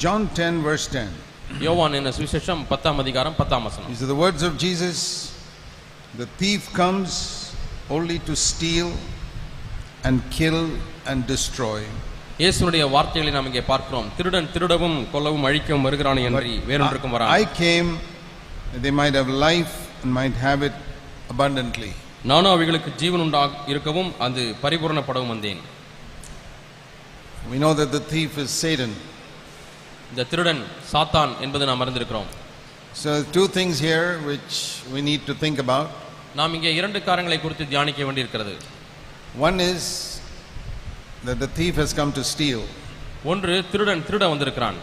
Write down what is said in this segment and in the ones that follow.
John 10 verse 10. யோவான் என்ன சுவிசேஷம் 10ஆம் அதிகாரம் 10ஆம் வசனம். These are the words of Jesus. The thief comes only to steal and kill and destroy. இயேசுவுடைய வார்த்தைகளை நாம் இங்கே பார்க்கிறோம். திருடன் திருடவும் கொல்லவும் அழிக்கவும் வருகிறான் என்று வேறொன்றுக்கும் வரான். I came that they might have life and might have it abundantly. நானும் அவைகளுக்கு ஜீவன் இருக்கவும் அது பரிபூரணப்படவும் வந்தேன். We know that the thief is Satan. இந்த திருடன் சாத்தான் என்பதை நாம் அறிந்திருக்கிறோம். So two things here which we need to think about. நாம் இங்கே இரண்டு காரியங்களை குறித்து தியானிக்க வேண்டியிருக்கிறது. One is that the thief has come to steal. ஒன்று திருடன் திருட வந்திருக்கிறான்.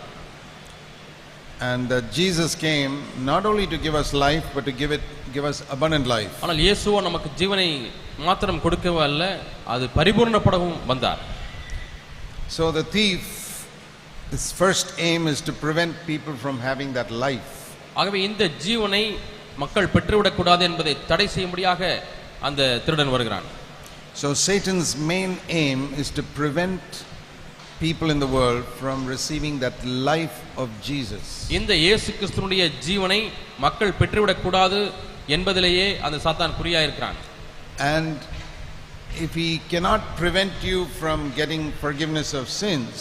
And that Jesus came not only to give us life but to give us abundant life. ஆனால் இயேசுவோ நமக்கு ஜீவனை மாத்திரம் கொடுக்கவே அல்ல, அது பரிபூரணப்படவும் வந்தார். So the thief, his first aim is to prevent people from having that life. ஆகவே இந்த ஜீவனை மக்கள் பெற்றுவிடக் கூடாது என்பதை தடை செய்யும்படியாக அந்த திருடன் வருகிறான். So Satan's main aim is to prevent people in the world from receiving that life of Jesus. இந்த இயேசு கிறிஸ்துவினுடைய ஜீவனை மக்கள் பெற்றுவிடக் கூடாது என்பதிலேயே அந்த சாத்தான் குறியா இருக்கிறான். And if he cannot prevent you from getting forgiveness of sins,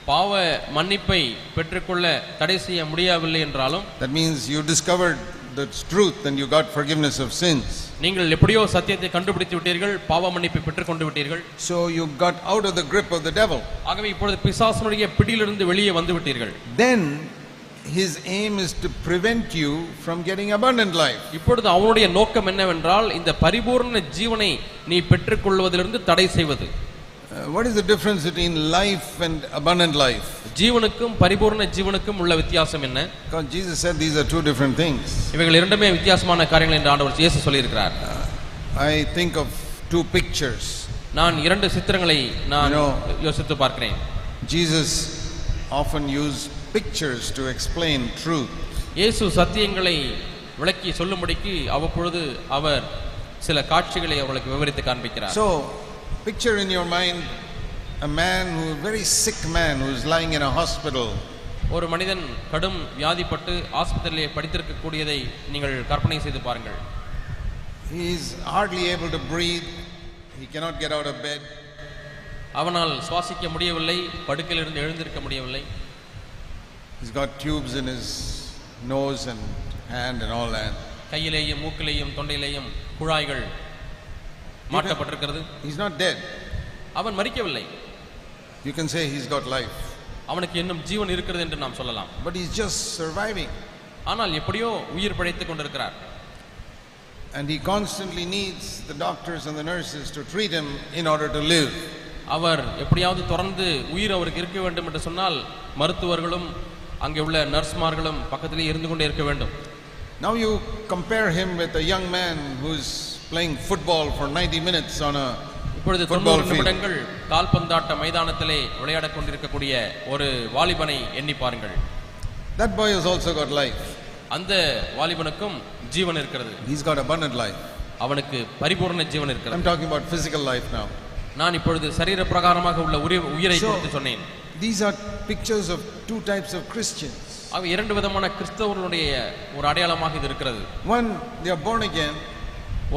பாவ மன்னிப்பை பெற்றுக்கொள்ள தடை செய்ய முடியவில்லை என்றாலும், that means you discovered the truth and you got forgiveness of sins. நீங்கள் எப்படியோ சத்தியத்தை கண்டுபிடித்து விட்டீர்கள், பாவ மன்னிப்பை பெற்றுக்கொண்டு விட்டீர்கள். So you got out of the grip of the devil. ஆகவே இப்பொழுது பிசாசுடைய பிடியிலிருந்து வெளியே வந்து விட்டீர்கள். Then his aim is to prevent you from getting abundant life. இப்பொழுது அவனுடைய நோக்கம் என்னவென்றால் இந்த பரிபூர்ண ஜீவனை நீ பெற்றுக்கொள்வதிலிருந்து தடை செய்வது. What is the difference between life and abundant life? ஜீவனுக்கும் பரிபூர்ண ஜீவனுக்கும் உள்ள வித்தியாசம் என்ன? Because Jesus said these are two different things. இவைகள் இரண்டுமே வித்தியாசமான காரியங்கள் என்று ஆண்டவர் இயேசு சொல்லி இருக்கிறார். I think of two pictures. நான் இரண்டு சித்திரங்களை நான் யோசித்து பார்க்கிறேன். Jesus often used pictures to explain truth. இயேசு சத்தியங்களை விளக்கி சொல்லும்படிக்கு அவ்வப்பொழுது அவர் சில காட்சிகளை அவர்களுக்கு விவரித்து காண்பிக்கிறார். So picture in your mind a man who a very sick man who is lying in a hospital. ஒரு மனிதன் கடும் வியாதிப்பட்டு ஆஸ்பத்திரியிலே படுத்திருக்க கூடியதை நீங்கள் கற்பனை செய்து பாருங்கள். He is hardly able to breathe. He cannot get out of bed. அவனால் சுவாசிக்க முடியவில்லை, படுக்கையிலிருந்து எழுந்திருக்க முடியவில்லை. He's got tubes in his nose and hand and all that. கையிலேயும் மூக்கிலேயும் தொண்டையிலேயும் குழாய்கள் மாட்டப்பட்டிருக்கிறது. He's not dead. அவன் மரிக்கவில்லை. You can say he's got life. அவனுக்கு இன்னும் ஜீவன் இருக்கிறது என்று நாம் சொல்லலாம். But he's just surviving. ஆனால் எப்படியோ உயிர் பிழைத்துக் கொண்டிருக்கிறார். And he constantly needs the doctors and the nurses to treat him in order to live. அவர் எப்படியாவது தொடர்ந்து உயிர் அவருக்கு இருக்க வேண்டும் என்று சொன்னால் மருத்துவர்களும் அங்கே உள்ள நர்ஸ்மார்களும் பக்கத்திலே இருந்து கொண்டே இருக்க வேண்டும். Now you compare him with a young man who's playing football for 90 minutes on a இப்பொழுது 90 நிமிடங்கள் கால்பந்தாட்ட மைதானத்திலே விளையாடக் கொண்டிருக்கக்கூடிய ஒரு வாலிபனை எண்ணி பாருங்கள். That boy has also got life. அந்த வாலிபனுக்கும் ஜீவன் இருக்கிறது. He's got abundant life. அவனுக்கு பரிபூர்ண ஜீவன் இருக்கிறது. I'm talking about physical life now. நான் இப்பொழுது சரீர பிரகாரமாக உள்ள உயிரை குறித்து சொன்னேன். These are pictures of two types of Christians. அவை இரண்டு விதமான கிறிஸ்தவர்களுடைய ஒரு அடையாளமாக இது இருக்கிறது. One, they are born again.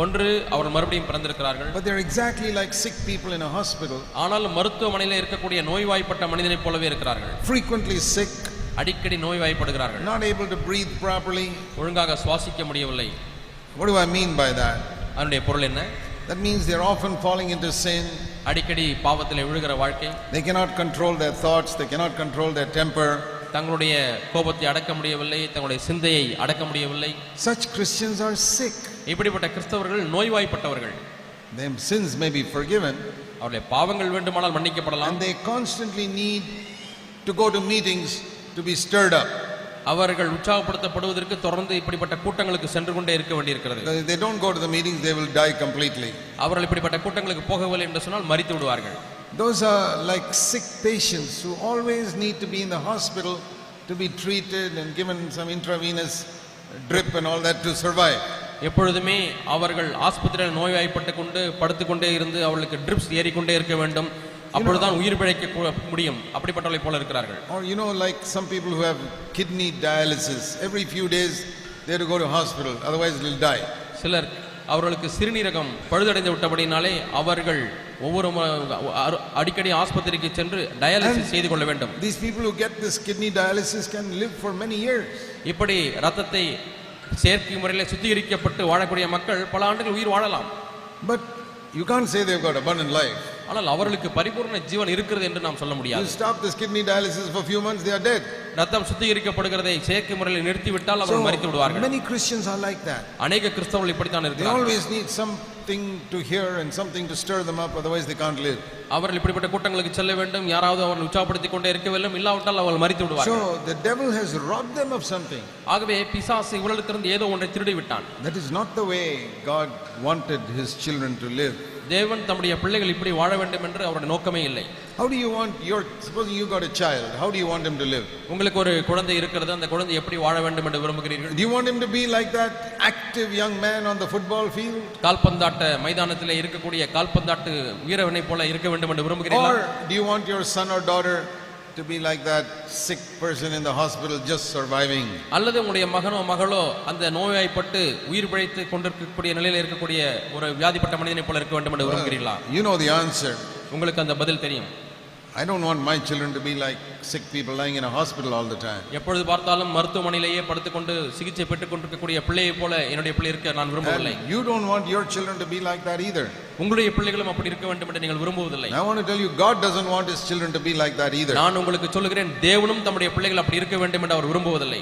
ஒன்று அவர் மறுபடியும் பிறந்திருக்கிறார்கள். But they're exactly like sick people in a hospital. ஆனால் மருத்துவமனையில் இருக்கக்கூடிய நோய்வாய்ப்பட்ட மனிதனைப் போலவே இருக்கிறார்கள். Frequently sick. அடிக்கடி நோய்வாய்ப்படுகிறார்கள். Not able to breathe properly. ஒழுங்காக சுவாசிக்க முடியவில்லை. What do I mean by that? அதனுடைய பொருள் என்ன? That means they're often falling into sin. அடிக்கடி பாவத்திலே விழுகிற வாழ்க்கை. They cannot control their thoughts. They cannot control their temper. தங்களுடைய கோபத்தை அடக்க முடியவில்லை, தங்களுடைய சிந்தையை அடக்க முடியவில்லை. Such Christians are sick. இப்படிப்பட்ட கிறிஸ்தவர்கள் நோய்வாய்ப்பட்டவர்கள். Their sins may be forgiven. அவருடைய பாவங்கள் வேண்டுமானால் மன்னிக்கப்படலாம். And they constantly need to go to meetings to be stirred up. அவர்கள் உற்சாகப்படுத்தப்படுவதற்கு தொடர்ந்து இப்படிப்பட்ட கூட்டங்களுக்கு சென்று கொண்டே இருக்க வேண்டியிருக்கிறது. If they don't go to the meetings, they will die completely. அவர்கள் இப்படிப்பட்ட கூட்டங்களுக்கு போகவில்லை என்று சொன்னால் மரித்து விடுவார்கள். Those are like sick patients who always need to be in the hospital to be treated and given some intravenous drip and all that to survive. எப்பொழுதுமே அவர்கள் ஆஸ்பத்திரியில் நோய்வாய்ப்பட்டு கொண்டு படுத்துக்கொண்டே இருந்து அவர்களுக்கு ட்ரிப்ஸ் ஏறிக்கொண்டே இருக்க வேண்டும். அப்பொழுதுதான் உயிர் பிழைக்க முடியும். அப்படிப்பட்டவர்களை போல இருக்கிறார்கள். Or like some people who have kidney dialysis, every few days they have to go to hospital, otherwise they will die. சிலர் அவர்களுக்கு சிறுநீரகம் பழுதடைந்து விட்டபடினாலே அவர்கள் ஒவ்வொரு அடிக்கடி ஆஸ்பத்திரிக்கு சென்று டயாலிசிஸ் செய்து கொள்ள வேண்டும். These people who get this kidney dialysis can live for many years. இப்படி ரத்தத்தை செயற்கை முறையில் சுத்திகரிக்கப்பட்டு வாழக்கூடிய மக்கள் பல ஆண்டுகள் உயிர் வாழலாம். But you can't say they've got abundant life. ஆனால் அவர்களுக்கு பரிபூர்ண ஜீவன் இருக்கிறது என்று நாம் சொல்ல முடியாது. You stop this kidney dialysis for a few months, they are dead. ரத்தம் சுத்திகரிக்கப்படுகிறதை செயற்கை முறையில் நிறுத்திவிட்டால் அவர்கள் மரித்து விடுவார்கள். Many Christians are like that. அநேக கிறிஸ்தவர்கள் இப்படித்தான் They இருக்கிறார்கள். always need something to hear and something to stir them up, otherwise they can't live. அவர்கள் இப்படிப்பட்ட கூட்டங்களுக்கு செல்ல வேண்டும், யாராவது அவர்கள் உற்சாகப்படுத்திக் கொண்டே இருக்க வேண்டும், இல்லாவிட்டால் அவர்கள் மரித்து விடுவார்கள். So the devil has robbed them of something. ஆகவே பிசாசு இவர்களிடத்திலிருந்து ஏதோ ஒன்றை திருடி விட்டான். That is not the way God wanted his children to live. தேவன் தம்முடைய பிள்ளைகள் இப்படி வாழ வேண்டும் என்று அவருடைய நோக்கமே இல்லை. How do you want supposing you got a child, how do you want him to live? உங்களுக்கு ஒரு குழந்தை இருக்கிறது, அந்த குழந்தை எப்படி வாழ வேண்டும் என்று விரும்புகிறீர்கள்? Do you want him to be like that active young man on the football field? கால்பந்தாட்ட மைதானத்திலே இருக்கக்கூடிய கால்பந்தாட்டு வீரனை போல இருக்க வேண்டும் என்று விரும்புகிறீர்களா? Or do you want your son or daughter to be like that sick person in the hospital just surviving? அல்லது உங்களுடைய மகனோ மகளோ அந்த நோய்வாய்ப்பட்டு உயிர் பிழைத்து கொண்டிருக்கக்கூடிய நிலையில் இருக்கக்கூடிய ஒரு வியாதிப்பட்ட மனிதனை போல இருக்க வேண்டும் என்று விரும்புகிறீர்களா? You know the answer. உங்களுக்கு அந்த பதில் தெரியும். I don't want my children to be like sick people lying in a hospital all the time. எப்பொழுது பார்த்தாலும் மருத்துவமனையிலேயே படுத்துக்கொண்டு சிகிச்சை பெற்றுக் கொண்டிருக்கக்கூடிய பிள்ளையை போல என்னுடைய பிள்ளை இருக்க நான் விரும்பவில்லை. You don't want your children to be like that either. உங்களுடைய பிள்ளைகளும் அப்படி இருக்க வேண்டும் என்று நீங்கள் விரும்புவதில்லை. I want to tell you, God doesn't want his children to be like that either. நான் உங்களுக்கு சொல்லுகிறேன், தேவனும் தம்முடைய பிள்ளைகள் அப்படி இருக்க வேண்டும் என்று அவர் விரும்புவதில்லை.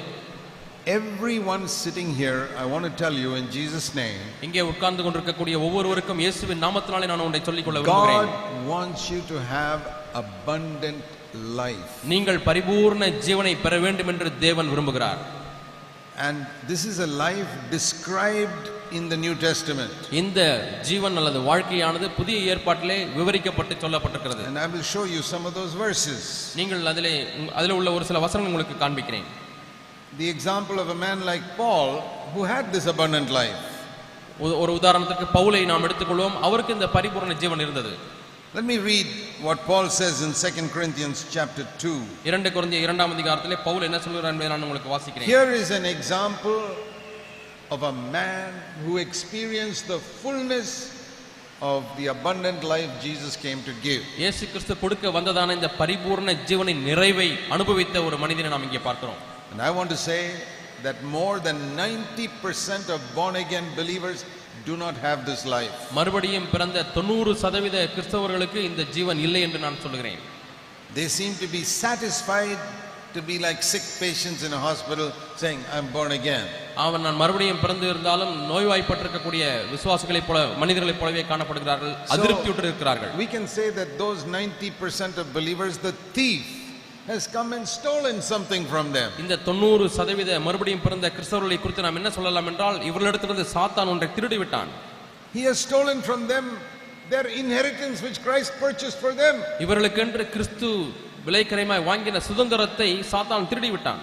Everyone sitting here, I want to tell you in Jesus' name, இங்கே உட்கார்ந்து கொண்டிருக்கக்கூடிய ஒவ்வொருவருக்கும் இயேசுவின் நாமத்தினாலே நான் உங்களை சொல்லிக் கொள்ள விரும்புகிறேன். God wants you to have abundant life. நீங்கள் பரிபூர்ண ஜீவனை பெற வேண்டும் என்று தேவன் விரும்புகிறார். And this is a life described in the New Testament. இந்த ஜீவன் அல்லது வாழ்க்கையானது புதிய ஏற்பாட்டிலே விவரிக்கப்பட்டு சொல்லப்பட்டிருக்கிறது. And I will show you some of those verses. நீங்கள் அதிலே உள்ள ஒரு சில வசனங்கள் உங்களுக்கு காண்பிக்கிறேன். The example of a man like Paul who had this abundant life. ஒரு உதாரணத்துக்கு பவுலை நாம் எடுத்துக்கொள்வோம். அவருக்கு இந்த பரிபூர்ண ஜீவன் இருந்தது. Let me read what Paul says in 2 Corinthians chapter 2. 2 கொரிந்தியர் 2ஆம் அதிகாரத்திலே பவுல் என்ன சொல்கிறார் என்பதை நான் உங்களுக்கு வாசிக்கிறேன். Here is an example of a man who experienced the fullness of the abundant life Jesus came to give. இயேசு கிறிஸ்து கொடுக்க வந்ததான இந்த பரிபூர்ண ஜீவனின் நிறைவை அனுபவித்த ஒரு மனிதனை நாம் இங்கே பார்க்கிறோம். And I want to say that more than 90% of born again believers do not have this life. மறுபடியும் பிறந்த 90% கிறிஸ்தவர்களுக்கு இந்த ஜீவன் இல்லை என்று நான் சொல்கிறேன். They seem to be satisfied to be like sick patients in a hospital saying I'm born again. நான் மறுபடியும் பிறந்து இருந்தாலும் நோய்வாய்ப்பட்டிருக்கக்கூடிய விசுவாசிகளைப் போல மனிதர்களைப் போலவே காணப்படுகிறார்கள், அதிருப்தியுற்று இருக்கிறார்கள். We can say that those 90% of believers, the thief has come and stolen something from them. இந்த 90% மறுபடியும் பிறந்த கிறிஸ்தவர்களை குறித்து நாம் என்ன சொல்லலாம் என்றால், இவர்களிடத்திலிருந்து சாத்தான் ஒன்றை திருடி விட்டான். He has stolen from them their inheritance which Christ purchased for them. இவர்களுக்கென்று கிறிஸ்து விலைக்கரைமாய் வாங்கின சுதந்திரத்தை சாத்தான் திருடி விட்டான்.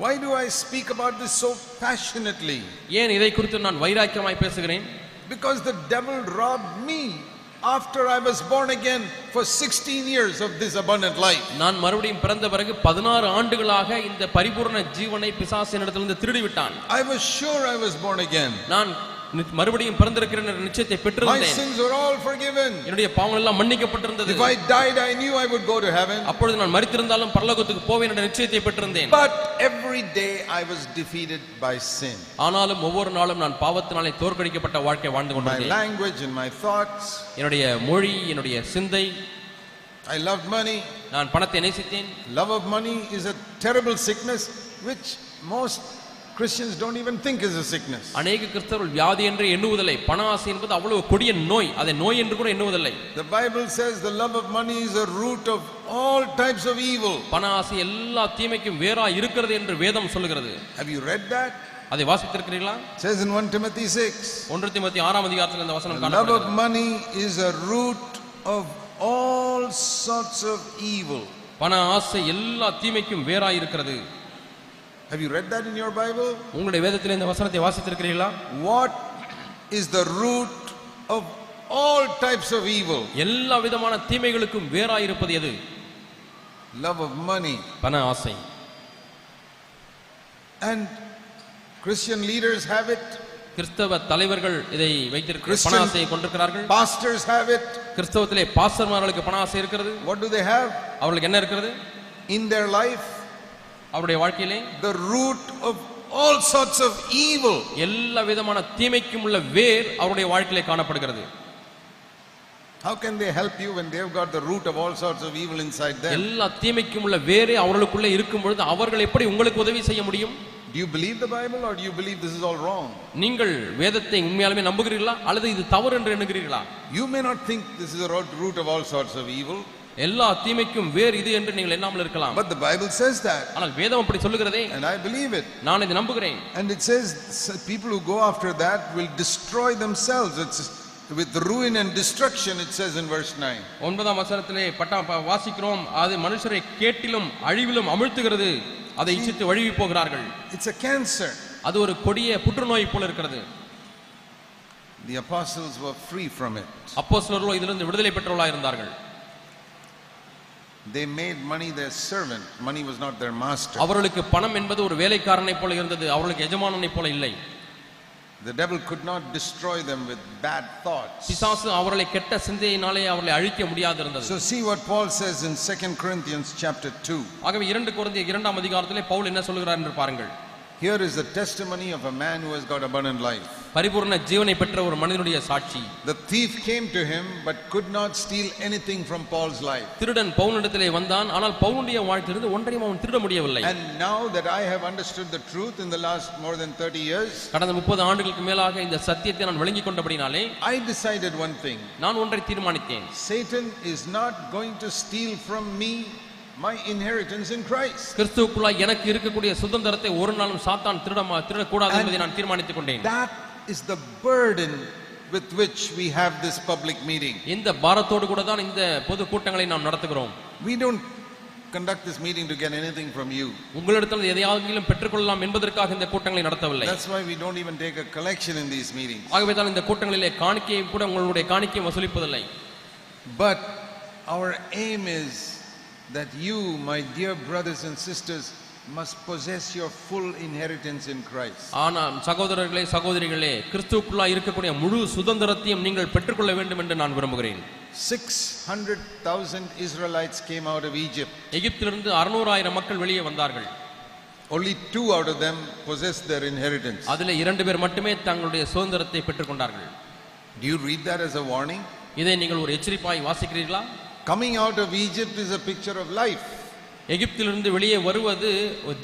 Why do I speak about this so passionately? ஏன் இதை குறித்து நான் வைராக்கியமாய் பேசுகிறேன்? Because the devil robbed me after I was born again for 16 years of this abundant life. நான் மறுபடியும் பிறந்த பிறகு 16 ஆண்டுகளாக இந்த பரிபூர்ண ஜீவனை பிசாசினிடத்திலிருந்து திருடி விட்டான். I was sure I was born again. நான் மறுபடியும் பிறந்திருக்கிறேன் என்ற நிச்சயத்தை பெற்றிருந்தேன். My sins were all forgiven. என்னுடைய பாவங்கள் எல்லாம் மன்னிக்கப்பட்டிருந்தது. If I died, I knew I would go to heaven. அப்பொழுது நான் மரித்திருந்தாலும் பரலோகத்துக்கு போவேன் என்ற நிச்சயத்தை பெற்றிருந்தேன். But every day I was defeated by sin. ஆனாலும் ஒவ்வொரு நாளும் நான் பாவத்தினாலே தோற்கடிக்கப்பட்ட வாழ்க்கை வாழ்ந்து கொண்டிருந்தேன். My language and my thoughts. என்னுடைய மொழி, என்னுடைய சிந்தை. I loved money. நான் பணத்தை நேசித்தேன். Love of money is a terrible sickness which most Christians don't even think is a sickness. அநேக கிறிஸ்தவர்கள் வியாதி என்று எண்ணுவதில்லை. பண ஆசை என்பது அவ்வளவு கொடிய நோய், அதை நோய் என்று கூட எண்ணுவதில்லை. The Bible says the love of money is a root of all types of evil. பண ஆசை எல்லா தீமைக்கும் வேரா இருக்கிறது என்று வேதம் சொல்லுகிறது. Have you read that? அதை வாசித்திருக்கிறீர்களா? It says in 1 Timothy 6. 1 தீமோத்தேயு 6ஆம் அதிகாரத்தில் இந்த வசனம் காணப்படுகிறது. The love of காணப்படுகிறது. money is a root of all sorts of evil. பண ஆசை எல்லா தீமைக்கும் வேரா இருக்கிறது. Have you read that in your Bible? உங்களுடைய வேதத்தில் இந்த வசனத்தை வாசித்திருக்கிறீர்களா? What is the root of all types of evil. எல்லா விதமான தீமைகளுக்கும் வேறாயிருப்பது எது? Love of money. பண ஆசை. And Christian leaders have it. கிறிஸ்தவ தலைவர்கள் இதை வைத்திருக்கிறார்கள், பண ஆசையை கொண்டிருக்கிறார்கள். Pastors have it. கிறிஸ்தவத்திலே பாஸ்டர்மார்களுக்கு பண ஆசை இருக்கிறது. What do they have? அவர்களுக்கு என்ன இருக்கிறது? In their life, அவருடைய வாழ்க்கையிலே the root of all sorts of evil. எல்லா விதமான தீமைக்கும் உள்ள வேர் அவருடைய வாழ்க்கையிலே காணப்படுகிறது. How can they help you when they have got the root of all sorts of evil inside them? எல்லா தீமைக்கும் உள்ள வேரே அவர்களுக்குள்ளே இருக்கும் பொழுது அவர்கள் எப்படி உங்களுக்கு உதவி செய்ய முடியும்? Do you believe the Bible or do you believe this is all wrong? நீங்கள் வேதத்தை உண்மையாலுமே நம்புகிறீர்களா அல்லது இது தவறு என்று எண்ணுகிறீர்களா? You may not think this is the root of all sorts of evil. எல்லா தீமைக்கும் வேர் இது என்று நீங்கள் எண்ணாமல் இருக்கலாம். But the Bible says that. ஆனால் வேதம் அப்படி சொல்லுகிறதே. And I believe it. நான் இதை நம்புகிறேன். And it says people who go after that will destroy themselves. It's with ruin and destruction, it says in verse 9. 9ஆம் வசனத்திலே வாசிக்கிறோம், அது மனுஷரை கேட்டிலும் அழிவிலும் அமிழ்த்துகிறது, அதை இச்சித்து வழுவி போகிறார்கள். It's a cancer. அது ஒரு கொடிய புற்றுநோய் போல இருக்கிறது. The apostles were free from it. அப்போஸ்தலர்களோ இதிலிருந்து விடுதலை பெற்றவர்களாக இருந்தார்கள். They made money their servant. Money was not their master. அவர்களுக்கு பணம் என்பது ஒரு வேலைக்காரனை போல இருந்தது, அவர்களுக்கு எஜமானனை போல இல்லை. The devil could not destroy them with bad thoughts. பிசாசு அவர்களை கெட்ட சிந்தையினாலே அவர்களை அழிக்க முடியாது இருந்தது. So see what Paul says in 2 Corinthians chapter 2. ஆகவே 2 கொரிந்தியர் 2ஆம் அதிகாரத்திலே பவுல் என்ன சொல்கிறார் என்று பாருங்கள். Here is the testimony of a man who has got abundant life. பரிபூரண ஜீவனை பெற்ற ஒரு மனிதனுடைய சாட்சி. The thief came to him but could not steal anything from Paul's life. திருடன் பவுலிடத்திலே வந்தான், ஆனால் பவுலுடைய வாழ்க்கையிலிருந்து ஒன்றையும் அவன் திருட முடியவில்லை. And now that I have understood the truth in the last more than 30 years, கடந்த 30 ஆண்டுகளுக்கு மேலாக இந்த சத்தியத்தை நான் விளங்கிக் கொண்டபடினாலே I decided one thing. நான் ஒன்றை தீர்மானித்தேன். Satan is not going to steal from me my inheritance in Christ. கிறிஸ்துவுக்குள்ளாய் எனக்கு இருக்கக்கூடிய சுதந்திரத்தை ஒரு நாளும் சாத்தான் திருடக்கூடாது என்பதை நான் தீர்மானித்துக் கொண்டேன். That is the burden with which we have this public meeting. இந்த பாரத்தோடு கூட தான் இந்த பொது கூட்டங்களை நாம் நடத்துகிறோம். We don't conduct this meeting to get anything from you. உங்களிடத்தில் எதையாவது பெற்றுக்கொள்ளலாம் என்பதற்காக இந்த கூட்டங்களை நடத்தவில்லை. That's why we don't even take a collection in these meetings. ஆகவே தான் இந்த கூட்டங்களிலே காணிக்கையை கூட உங்களுடைய காணிக்கையை வசூலிப்பதில்லை. But our aim is that you, my dear brothers and sisters, must possess your full inheritance in Christ. ஆனால் சகோதரர்களே சகோதரிகளே, கிறிஸ்துவுக்குள்ளாய் இருக்கக்கூடிய முழு சுதந்திரத்தையும் நீங்கள் பெற்றுக்கொள்ள வேண்டும் என்று நான் விரும்புகிறேன். 600,000 Israelites came out of Egypt. எகிப்திலிருந்து 600,000 மக்கள் வெளியே வந்தார்கள். Only 2 out of them possessed their inheritance. அதிலே 2 பேர் மட்டுமே தங்களுடைய சுதந்திரத்தை பெற்றுக்கொண்டார்கள். Do you read that as a warning? இதை நீங்கள் ஒரு எச்சரிப்பாய் வாசிக்கிறீர்களா? Coming out of Egypt is a picture of life. எகிப்திலிருந்து வெளியே வருவது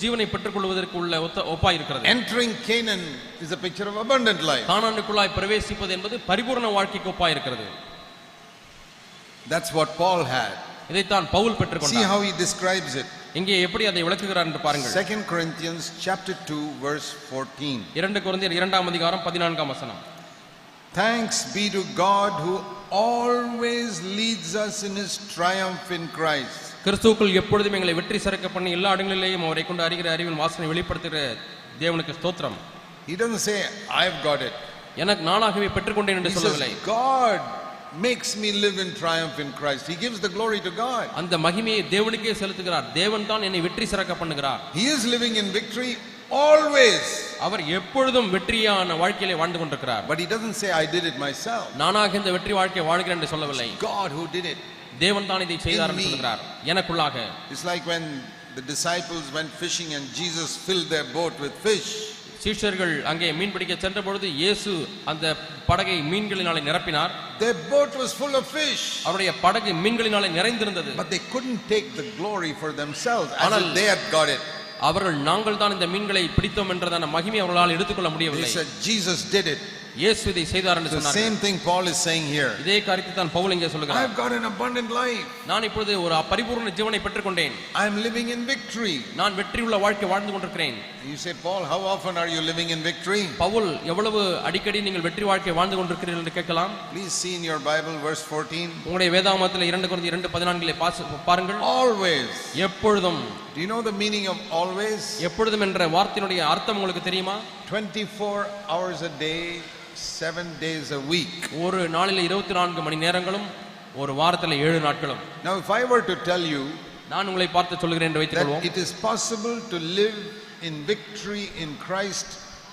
ஜீவனை பெற்றுக்கொள்வதற்கு உள்ள ஒப்பாய் இருக்கிறது. Entering Canaan is a picture of abundant life. கானானுக்குள்ளாய் பிரவேசிப்பது என்பது பரிபூரண வாழ்க்கைக்கு ஒப்பாய் இருக்கிறது. That's what Paul had. இதைத்தான் பவுல் பெற்றுக்கொண்டார். See how he describes it. இங்கே எப்படி அதை விளக்குகிறார் என்று பாருங்கள். 2 Corinthians chapter 2 verse 14. 2 கொரிந்தியர் 2ஆம் அதிகாரம் 14ஆம் வசனம். Thanks be to God who always leads us in his triumph in Christ. கிறிஸ்துவுக்குள் எப்பொழுதும் எங்களை வெற்றி சிறக்க பண்ணி எல்லா இடங்களிலேயும் அவரை கொண்டு அறிகிற அறிவின் வாசனை வெளிப்படுத்துகிற தேவனுக்கு ஸ்தோத்திரம். He doesn't say I've got it. எனக்கு நானாகவே பெற்றுக்கொண்டேன் என்று சொல்லவில்லை. God makes me live in triumph in Christ. He gives the glory to God. அந்த மகிமையை தேவனுக்கே செலுத்துகிறார். தேவன் தான் என்னை வெற்றி சிறக்க பண்ணுகிறார். He is living in victory always. அவர் எப்பொழுதும் வெற்றியான வாழ்க்கையிலே வாழ்ந்து கொண்டிருக்கிறார். But he doesn't say I did it myself. நானாக இந்த வெற்றி வாழ்க்கையை வாழ்கிறேன் என்று சொல்லவில்லை. God who did it. தேவன் தான் இதை செய்தார் என்று சொல்கிறார். எனக்குள்ளாக. It's like when the disciples went fishing and Jesus filled their boat with fish. சீஷர்கள் அங்கே மீன் பிடிக்க சென்ற பொழுது இயேசு அந்த படகை மீன்களினாலே நிரப்பினார். Their boat was full of fish. அவருடைய படகு மீன்களினாலே நிறைந்திருந்தது. But they couldn't take the glory for themselves as if they had got it. அவர்கள் நாங்கள் தான் இந்த மீன்களை பிடித்தோம் என்றதான மகிமை அவர்களால் எடுத்துக்கொள்ள முடியவில்லை. They said Jesus did it. இயேசு இதை செய்தார் என்று சொன்னார். The same thing Paul is saying here. இதே காரியத்தை தான் பவுல் இங்கே சொல்கிறார். I've got an abundant life. நான் இப்பொழுது ஒரு பரிபூரண ஜீவனை பெற்றுக்கொண்டேன். I am living in victory. நான் வெற்றியுள்ள வாழ்க்கை வாழ்ந்து கொண்டிருக்கிறேன். You say, Paul, how often are you living in victory? Pavul எவ்வளவு அடிக்கடி நீங்கள் வெற்றி வாழ்க்கை வாழ்ந்து கொண்டிருக்கிறீர்கள் என்று கேட்கலாம். Please see in your Bible verse 14. உங்களுடைய வேதாகமத்தில் 2 கொரிந்தியர் 2:14 பாருங்கள். Always. எப்பொழுதும். Do you know the meaning of always? எப்பொழுதும் என்ற வார்த்தையினுடைய அர்த்தம் உங்களுக்கு தெரியுமா? 24 hours a day, 7 days a week. ஒரு நாளில் 24 மணி நேரங்களும் ஒரு வாரத்தில் 7 நாட்களும். Now if I were to tell you நான் உங்களை பார்த்து சொல்கிறேன் என்று வைத்துக் that கொள்வோம், it is possible to live in victory in Christ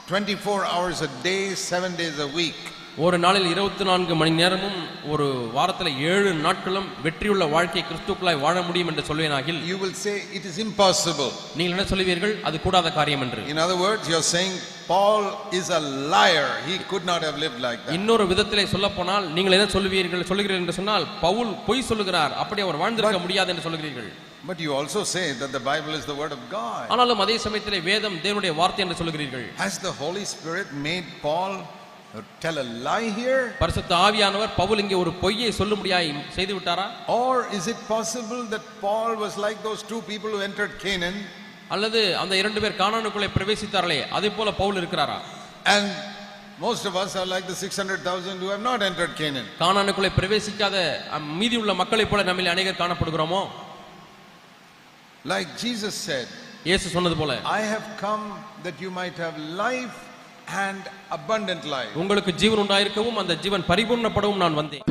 24 hours a day, 7 days a week. ஒரு நாளில் 24 மணி நேரமும் ஒரு வாரத்தில் 7 நாட்களும் வெற்றியுள்ள வாழ்க்கை கிறிஸ்துவுக்குள்ளாய் வாழ முடியும் என்று சொல்வேனாகில், You will say it is impossible. நீங்கள் என்ன சொல்வீர்கள்? அது கூடாத காரியம் என்று. In other words, you are saying Paul is a liar. He could not have lived like that. இன்னொரு விதத்திலே சொல்லப் போனால் நீங்கள் என்ன சொல்லுகிறீர்கள் என்று சொன்னால், பவுல் பொய் சொல்லுகிறார், அப்படி அவர் வாழ்ந்திருக்க முடியாது என்று சொல்கிறீர்கள். But you also say that the Bible is the word of God. ஆனாலும் அதே சமயத்திலே வேதம் தேவனுடைய வார்த்தை என்று சொல்கிறீர்கள். Has the Holy Spirit made Paul tell a lie here? பரிசுத்த ஆவியானவர் பவுல் இங்கே ஒரு பொய்யை சொல்லும்படியாய் செய்து விட்டாரா? Or is it possible that Paul was like those two people who entered Canaan? அல்லது அந்த 2 பேர் கானானுக்குள்ளே பிரவேசித்தார்களே, அதே போல பவுல் இருக்கிறாரா? And most of us are like the 600,000 who have not entered Canaan. கானானுக்குள்ளே பிரவேசிக்காத மீதியுள்ள மக்களைப் போல நம்மில் அநேகர் காணப்படுகிறோமோ? Like Jesus said, இயேசு சொன்னது போல, I have come that you might have life and abundant life. உங்களுக்கு ஜீவன் உண்டாயிருக்கவும் அந்த ஜீவன் பரிபூர்ணப்படவும் நான் வந்தேன்.